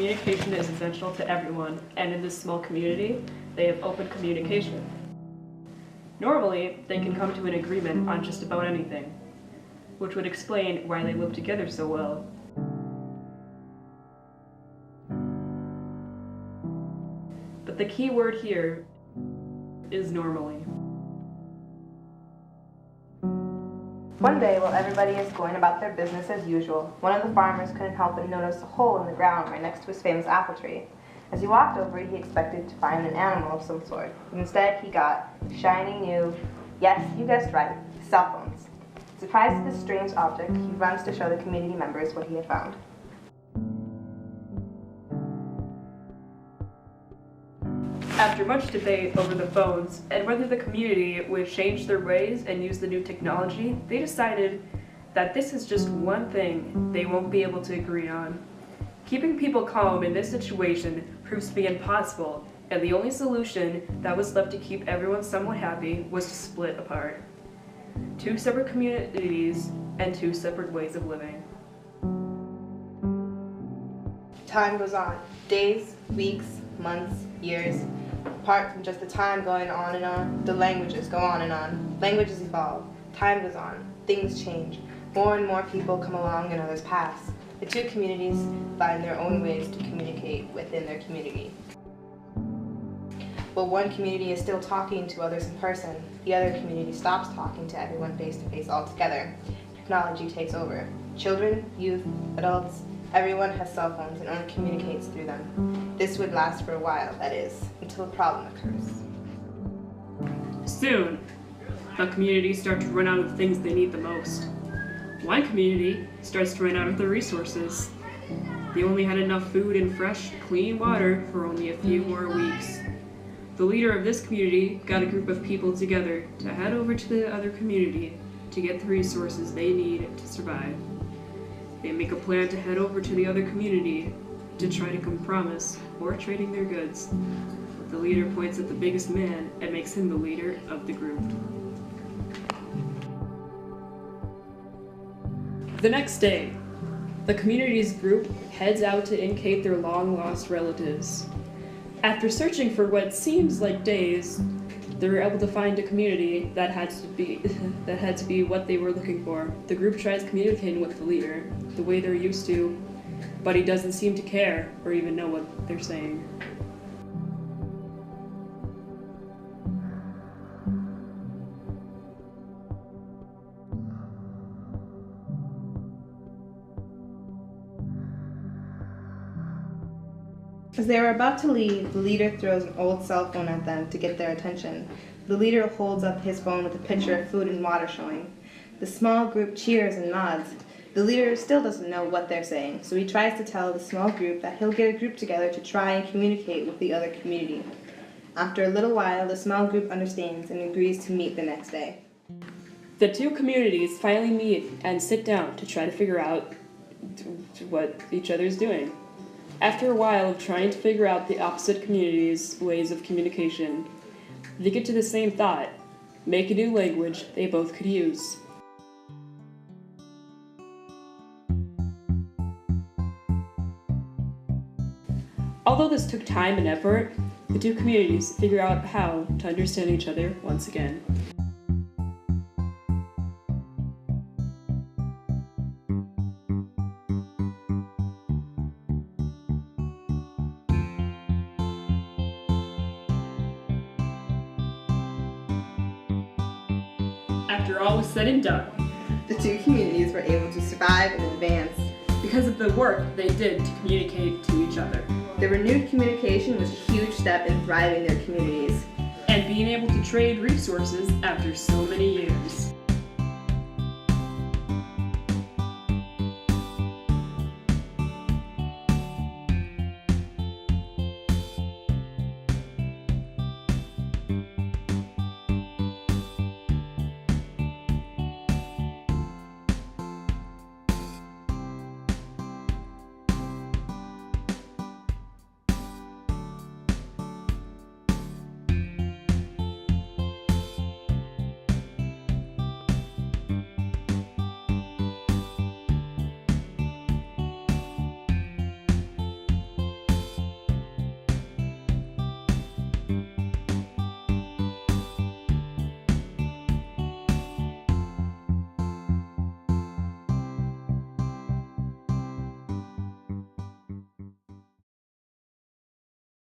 communication is essential to everyone, and in this small community, they have open communication. Normally, they can come to an agreement on just about anything, which would explain why they live together so well. But the key word here is normally. One day, while everybody is going about their business as usual, one of the farmers couldn't help but notice a hole in the ground right next to his famous apple tree. As he walked over, he expected to find an animal of some sort. Instead, he got shiny new, yes, you guessed right, cell phones. Surprised at this strange object, he runs to show the community members what he had found. After much debate over the phones and whether the community would change their ways and use the new technology, they decided that this is just one thing they won't be able to agree on. Keeping people calm in this situation proves to be impossible, and the only solution that was left to keep everyone somewhat happy was to split apart. Two separate communities and two separate ways of living. Time goes on. Days, weeks, months, years. Apart from just the time going on and on, the languages go on and on. Languages evolve. Time goes on. Things change. More and more people come along and others pass. The two communities find their own ways to communicate within their community. While one community is still talking to others in person, the other community stops talking to everyone face-to-face altogether. Technology takes over. Children, youth, adults, everyone has cell phones and only communicates through them. This would last for a while, that is, until a problem occurs. Soon, the communities start to run out of things they need the most. One community starts to run out of their resources. They only had enough food and fresh, clean water for only a few more weeks. The leader of this community got a group of people together to head over to the other community to get the resources they need to survive. They make a plan to head over to the other community to try to compromise or trading their goods. The leader points at the biggest man and makes him the leader of the group. The next day, the community's group heads out to locate their long-lost relatives. After searching for what seems like days, they were able to find a community that had to be what they were looking for. The group tries communicating with the leader the way they're used to, but he doesn't seem to care or even know what they're saying. As they are about to leave, the leader throws an old cell phone at them to get their attention. The leader holds up his phone with a picture of food and water showing. The small group cheers and nods. The leader still doesn't know what they're saying, so he tries to tell the small group that he'll get a group together to try and communicate with the other community. After a little while, the small group understands and agrees to meet the next day. The two communities finally meet and sit down to try to figure out what each other is doing. After a while of trying to figure out the opposite communities' ways of communication, they get to the same thought: make a new language they both could use. Although this took time and effort, the two communities figure out how to understand each other once again. After all was said and done, The two communities were able to survive and advance. because of the work they did to communicate to each other, The renewed communication was a huge step in thriving their communities. and being able to trade resources after so many years.